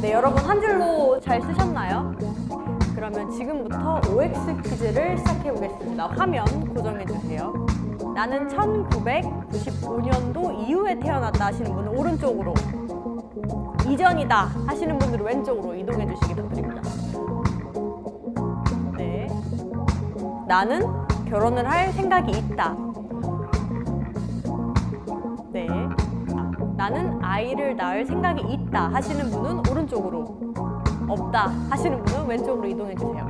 네, 여러분 한 줄로 잘 쓰셨나요? 그러면 지금부터 OX 퀴즈를 시작해 보겠습니다. 화면 고정해 주세요. 나는 1995년도 이후에 태어났다 하시는 분은 오른쪽으로, 이전이다 하시는 분들은 왼쪽으로 이동해 주시기 부탁드립니다. 네. 나는 결혼을 할 생각이 있다. 네. 나는 아이를 낳을 생각이 있다 하시는 분은 오른쪽으로, 없다 하시는 분은 왼쪽으로 이동해 주세요.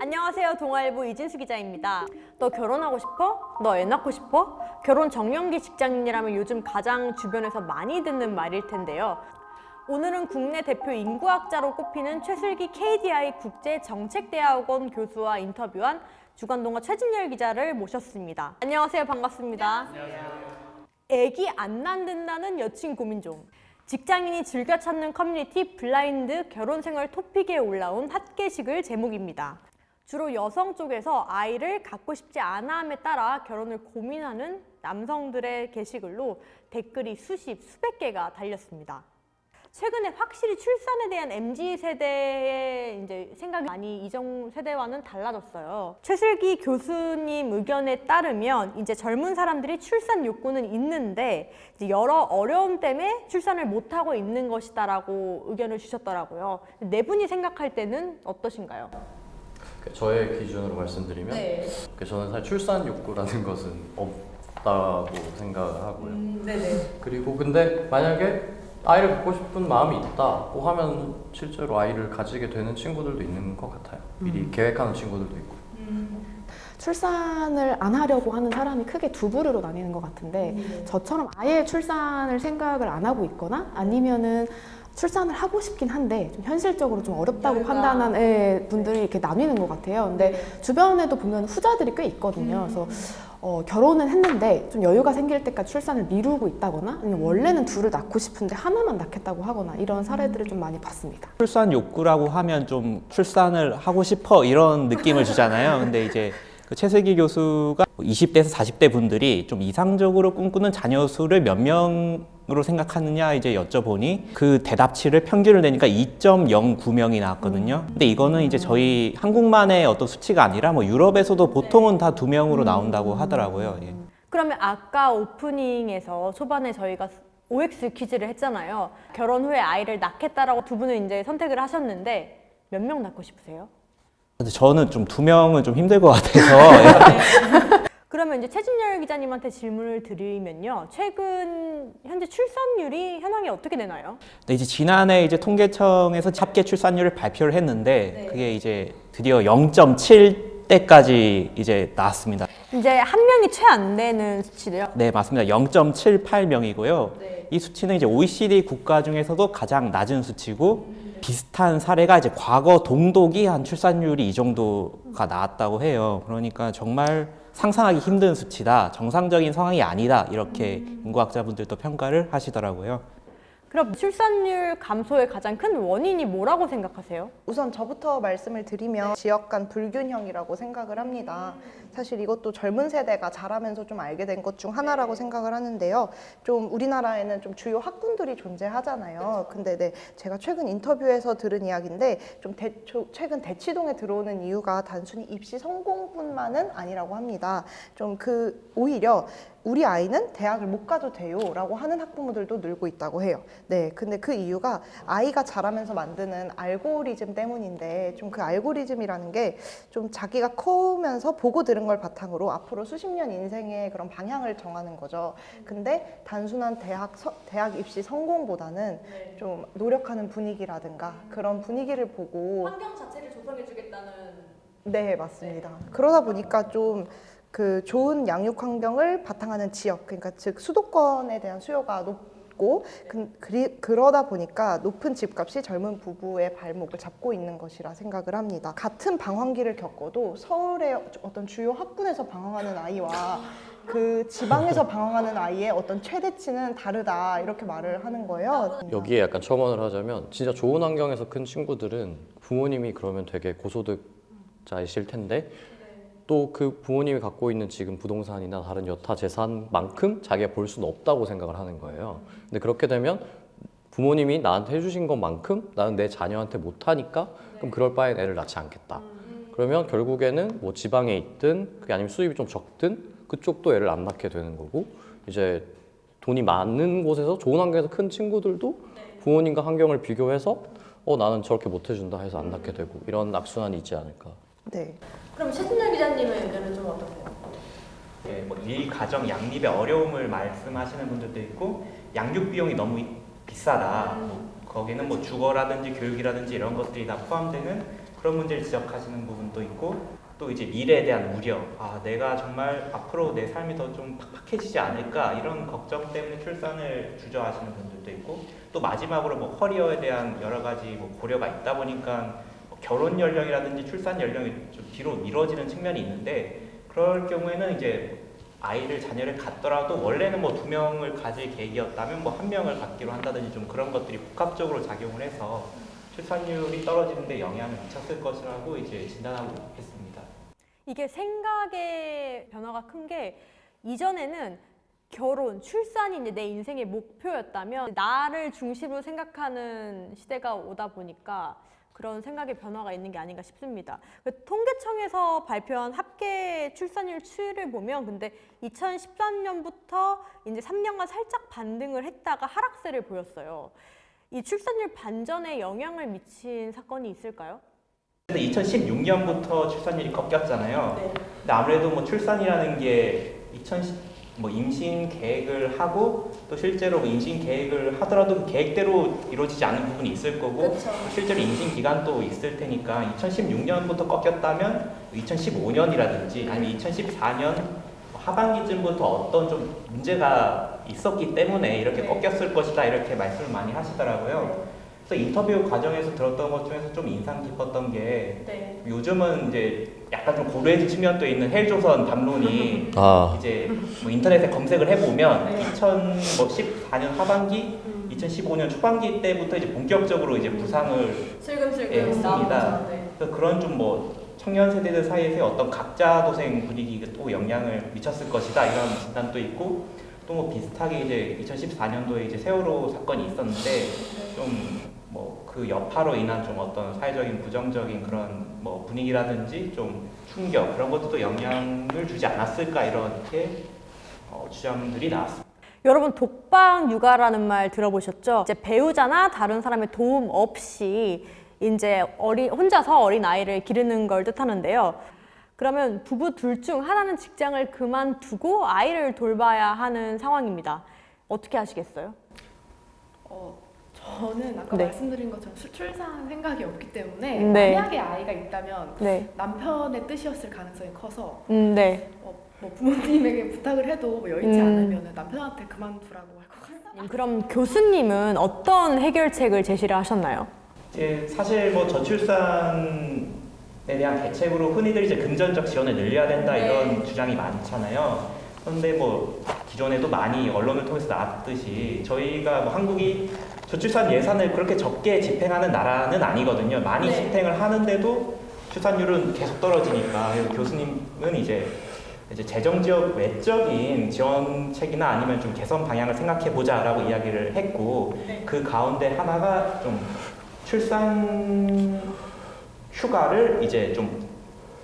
안녕하세요. 동아일보 이진수 기자입니다. 너 결혼하고 싶어? 너 애 낳고 싶어? 결혼 정년기 직장인이라면 요즘 가장 주변에서 많이 듣는 말일 텐데요. 오늘은 국내 대표 인구학자로 꼽히는 최슬기 KDI 국제정책대학원 교수와 인터뷰한 주간동아 최진열 기자를 모셨습니다. 안녕하세요. 반갑습니다. 안녕하세요. 애기 안 낳는다는 여친 고민 중. 직장인이 즐겨 찾는 커뮤니티 블라인드 결혼생활 토픽에 올라온 핫게시글 제목입니다. 주로 여성 쪽에서 아이를 갖고 싶지 않아 함에 따라 결혼을 고민하는 남성들의 게시글로 댓글이 수백 개가 달렸습니다. 최근에 확실히 출산에 대한 MZ세대의 이제 생각이 많이 이전 세대와는 달라졌어요. 최슬기 교수님 의견에 따르면 이제 젊은 사람들이 출산 욕구는 있는데 이제 여러 어려움 때문에 출산을 못하고 있는 것이다라고 의견을 주셨더라고요. 네 분이 생각할 때는 어떠신가요? 저의 기준으로 말씀드리면 저는 사실 출산 욕구라는 것은 없다고 생각을 하고요. 네네. 그리고 근데 만약에 아이를 갖고 싶은 마음이 있다고 하면 실제로 아이를 가지게 되는 친구들도 있는 것 같아요. 미리 계획하는 친구들도 있고. 출산을 안 하려고 하는 사람이 크게 두 부류로 나뉘는 것 같은데 저처럼 아예 출산을 생각을 안 하고 있거나 아니면은 출산을 하고 싶긴 한데 좀 현실적으로 좀 어렵다고 판단하는 분들이 이렇게 나뉘는 것 같아요. 근데 주변에도 보면 후자들이 꽤 있거든요. 그래서 결혼은 했는데 좀 여유가 생길 때까지 출산을 미루고 있다거나 아니면 원래는 둘을 낳고 싶은데 하나만 낳겠다고 하거나 이런 사례들을 좀 많이 봤습니다. 출산 욕구라고 하면 좀 출산을 하고 싶어 이런 느낌을 주잖아요. 근데 이제 그 최슬기 교수가 20대에서 40대 분들이 좀 이상적으로 꿈꾸는 자녀 수를 몇 명으로 생각하느냐 이제 여쭤보니 그 대답치를 평균을 내니까 2.09명이 나왔거든요. 근데 이거는 이제 저희 한국만의 어떤 수치가 아니라 뭐 유럽에서도 보통은 다 2명으로 나온다고 하더라고요. 예. 그러면 아까 오프닝에서 초반에 저희가 OX 퀴즈를 했잖아요. 결혼 후에 아이를 낳겠다라고 두 분은 이제 선택을 하셨는데 몇 명 낳고 싶으세요? 근데 저는 좀 2명은 좀 힘들 것 같아서. 그러면 이제 최진열 기자님한테 질문을 드리면요. 최근 현재 출산율이 현황이 어떻게 되나요? 근데 이제 지난해 이제 통계청에서 합계 출산율을 발표를 했는데 그게 이제 드디어 0.7대까지 이제 나왔습니다. 이제 한 명이 채 안 되는 수치래요. 네, 맞습니다. 0.78명이고요. 이 수치는 이제 OECD 국가 중에서도 가장 낮은 수치고 비슷한 사례가 이제 과거 동독이 한 출산율이 이 정도가 나왔다고 해요. 그러니까 정말 상상하기 힘든 수치다. 정상적인 상황이 아니다. 이렇게 인구학자분들도 평가를 하시더라고요. 그럼 출산율 감소의 가장 큰 원인이 뭐라고 생각하세요? 우선 저부터 말씀을 드리면 지역 간 불균형이라고 생각을 합니다. 사실 이것도 젊은 세대가 자라면서 좀 알게 된 것 중 하나라고 생각을 하는데요. 좀 우리나라에는 좀 주요 학군들이 존재하잖아요. 근데 제가 최근 인터뷰에서 들은 이야기인데 좀 최근 대치동에 들어오는 이유가 단순히 입시 성공뿐만은 아니라고 합니다. 오히려 우리 아이는 대학을 못 가도 돼요 라고 하는 학부모들도 늘고 있다고 해요. 네, 근데 그 이유가 아이가 자라면서 만드는 알고리즘 때문인데 좀 그 알고리즘이라는 게 좀 자기가 커오면서 보고 들은 걸 바탕으로 앞으로 수십 년 인생의 그런 방향을 정하는 거죠. 근데 단순한 대학 입시 성공보다는 좀 노력하는 분위기라든가 그런 분위기를 보고 환경 자체를 조성해 주겠다는. 네, 맞습니다. 그러다 보니까 좀 그 좋은 양육 환경을 바탕하는 지역, 그러니까 즉 수도권에 대한 수요가 높고 그러다 보니까 높은 집값이 젊은 부부의 발목을 잡고 있는 것이라 생각을 합니다. 같은 방황기를 겪어도 서울의 어떤 주요 학군에서 방황하는 아이와 그 지방에서 방황하는 아이의 어떤 최대치는 다르다 이렇게 말을 하는 거예요. 여기에 약간 첨언을 하자면 진짜 좋은 환경에서 큰 친구들은 부모님이 그러면 되게 고소득 자이실 텐데 또 그 부모님이 갖고 있는 지금 부동산이나 다른 여타 재산만큼 자기가 볼 수는 없다고 생각을 하는 거예요. 근데 그렇게 되면 부모님이 나한테 해주신 것만큼 나는 내 자녀한테 못하니까 그럼 그럴 바엔 애를 낳지 않겠다. 그러면 결국에는 뭐 지방에 있든 그게 아니면 수입이 좀 적든 그쪽도 애를 안 낳게 되는 거고 이제 돈이 많은 곳에서 좋은 환경에서 큰 친구들도 부모님과 환경을 비교해서 나는 저렇게 못 해준다 해서 안 낳게 되고 이런 악순환이 있지 않을까. 네. 그럼 최순열 기자님의 의견은 좀 어떠세요? 예, 뭐 일가정 양립의 어려움을 말씀하시는 분들도 있고 양육 비용이 너무 비싸다. 뭐 거기는 뭐 주거라든지 교육이라든지 이런 것들이 다 포함되는 그런 문제를 지적하시는 부분도 있고 또 이제 미래에 대한 우려. 내가 정말 앞으로 내 삶이 더 좀 팍팍해지지 않을까 이런 걱정 때문에 출산을 주저하시는 분들도 있고 또 마지막으로 뭐 커리어에 대한 여러 가지 뭐 고려가 있다 보니까 결혼 연령이라든지 출산 연령이 좀 뒤로 미뤄지는 측면이 있는데 그럴 경우에는 이제 자녀를 갖더라도 원래는 뭐 2명을 가질 계획이었다면 뭐 1명을 갖기로 한다든지 좀 그런 것들이 복합적으로 작용을 해서 출산율이 떨어지는 데 영향을 미쳤을 것이라고 이제 진단하고 있습니다. 이게 생각의 변화가 큰 게 이전에는 결혼, 출산이 이제 내 인생의 목표였다면 나를 중심으로 생각하는 시대가 오다 보니까 그런 생각의 변화가 있는 게 아닌가 싶습니다. 통계청에서 발표한 합계 출산율 추이를 보면 근데 2013년부터 이제 3년간 살짝 반등을 했다가 하락세를 보였어요. 이 출산율 반전에 영향을 미친 사건이 있을까요? 2016년부터 출산율이 꺾였잖아요. 네. 근데 아무래도 뭐 출산이라는 게 뭐 임신 계획을 하고 또 실제로 뭐 임신 계획을 하더라도 그 계획대로 이루어지지 않는 부분이 있을 거고 실제로 임신 기간도 있을 테니까 2016년부터 꺾였다면 2015년이라든지 아니면 2014년 하반기쯤부터 어떤 좀 문제가 있었기 때문에 이렇게 꺾였을 것이다 이렇게 말씀을 많이 하시더라고요. 그래서 인터뷰 과정에서 들었던 것 중에서 좀 인상 깊었던 게 요즘은 이제 약간 좀 고루해진 측면도 있는 헬조선 담론이 이제 뭐 인터넷에 검색을 해보면 2014년 하반기, 2015년 초반기 때부터 이제 본격적으로 이제 부상을 했습니다. 그래서 그런 좀 뭐 청년 세대들 사이에서 어떤 각자 도생 분위기가 또 영향을 미쳤을 것이다 이런 진단도 있고 또 뭐 비슷하게 이제 2014년도에 이제 세월호 사건이 있었는데 좀 뭐 그 여파로 인한 좀 어떤 사회적인 부정적인 그런 뭐 분위기라든지 좀 충격 그런 것도 영향을 주지 않았을까 이렇게 주장들이 나왔습니다. 여러분 독방 육아라는 말 들어보셨죠? 이제 배우자나 다른 사람의 도움 없이 이제 혼자서 어린 아이를 기르는 걸 뜻하는데요. 그러면 부부 둘 중 하나는 직장을 그만두고 아이를 돌봐야 하는 상황입니다. 어떻게 하시겠어요? 저는 아까 네. 말씀드린 것처럼 출산 생각이 없기 때문에 네. 만약에 아이가 있다면 네. 남편의 뜻이었을 가능성이 커서 네. 뭐 부모님에게 부탁을 해도 뭐 여의치 않으면 남편한테 그만두라고 할 것 같아요. 그럼 교수님은 어떤 해결책을 제시를 하셨나요? 이제 사실 뭐 저출산에 대한 대책으로 흔히들 이제 금전적 지원을 늘려야 된다 이런 주장이 많잖아요. 그런데 뭐 기존에도 많이 언론을 통해서 나왔듯이 저희가 뭐 한국이 저출산 예산을 그렇게 적게 집행하는 나라는 아니거든요. 많이 집행을 하는데도 출산율은 계속 떨어지니까 교수님은 이제 재정 지역 외적인 지원책이나 아니면 좀 개선 방향을 생각해 보자라고 이야기를 했고 그 가운데 하나가 좀 출산 휴가를 이제 좀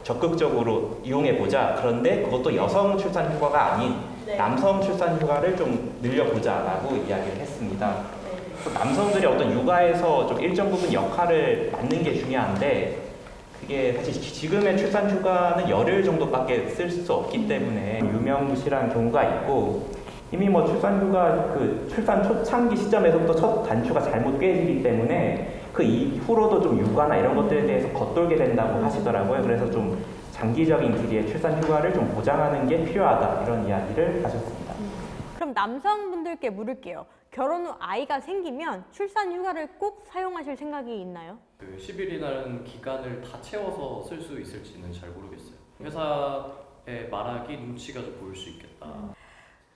적극적으로 이용해 보자. 그런데 그것도 여성 출산 휴가가 아닌 남성 출산 휴가를 좀 늘려보자라고 이야기를 했습니다. 남성들이 어떤 육아에서 좀 일정 부분 역할을 맡는 게 중요한데 그게 사실 지금의 출산 휴가는 열흘 정도밖에 쓸 수 없기 때문에 유명무실한 경우가 있고 이미 뭐 출산 휴가 그 출산 초창기 시점에서부터 첫 단추가 잘못 꿰지기 때문에 그 이후로도 좀 육아나 이런 것들에 대해서 겉돌게 된다고 하시더라고요. 그래서 좀 장기적인 길이의 출산 휴가를 좀 보장하는 게 필요하다 이런 이야기를 하셨습니다. 그럼 남성분들께 물을게요. 결혼 후 아이가 생기면 출산 휴가를 꼭 사용하실 생각이 있나요? 그 10일이라는 기간을 다 채워서 쓸 수 있을지는 잘 모르겠어요. 회사에 말하기 눈치가 좀 보일 수 있겠다.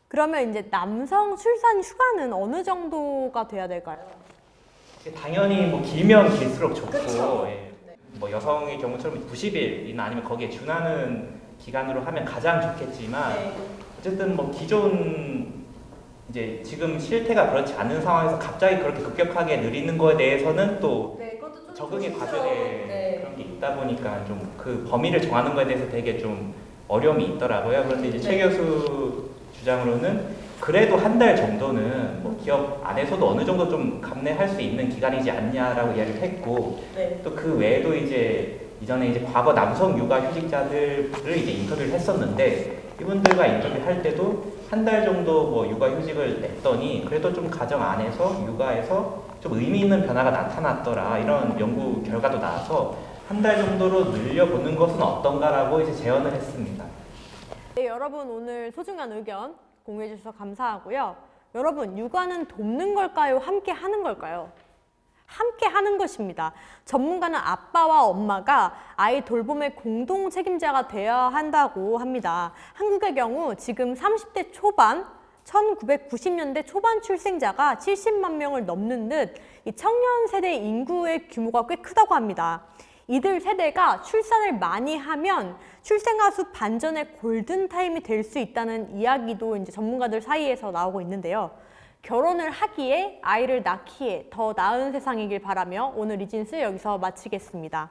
그러면 이제 남성 출산 휴가는 어느 정도가 돼야 될까요? 당연히 뭐 길면 길수록 좋고 뭐 여성의 경우처럼 90일이나 아니면 거기에 준하는 기간으로 하면 가장 좋겠지만 어쨌든 뭐 기존 이제 지금 실태가 그렇지 않은 상황에서 갑자기 그렇게 급격하게 느리는 거에 대해서는 또 적응의 과정에 그런 게 있다 보니까 좀 그 범위를 정하는 거에 대해서 되게 좀 어려움이 있더라고요. 그런데 이제 최 교수 주장으로는 그래도 한 달 정도는 뭐 기업 안에서도 어느 정도 좀 감내할 수 있는 기간이지 않냐라고 이야기를 했고 또 그 외에도 이제 이전에 이제 과거 남성 육아 휴직자들을 이제 인터뷰를 했었는데 이분들과 인터뷰할 때도 한 달 정도 뭐 육아 휴직을 냈더니 그래도 좀 가정 안에서 육아에서 좀 의미 있는 변화가 나타났더라 이런 연구 결과도 나와서 한 달 정도로 늘려보는 것은 어떤가라고 이제 제언을 했습니다. 네, 여러분 오늘 소중한 의견 공유해 주셔서 감사하고요. 여러분, 육아는 돕는 걸까요? 함께 하는 걸까요? 함께 하는 것입니다. 전문가는 아빠와 엄마가 아이 돌봄의 공동 책임자가 되어야 한다고 합니다. 한국의 경우 지금 30대 초반, 1990년대 초반 출생자가 70만 명을 넘는 듯 이 청년 세대 인구의 규모가 꽤 크다고 합니다. 이들 세대가 출산을 많이 하면 출생아 수 반전의 골든타임이 될 수 있다는 이야기도 이제 전문가들 사이에서 나오고 있는데요. 결혼을 하기에 아이를 낳기에 더 나은 세상이길 바라며 오늘 리진스 여기서 마치겠습니다.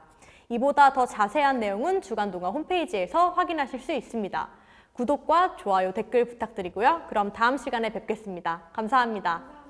이보다 더 자세한 내용은 주간동화 홈페이지에서 확인하실 수 있습니다. 구독과 좋아요, 댓글 부탁드리고요. 그럼 다음 시간에 뵙겠습니다. 감사합니다.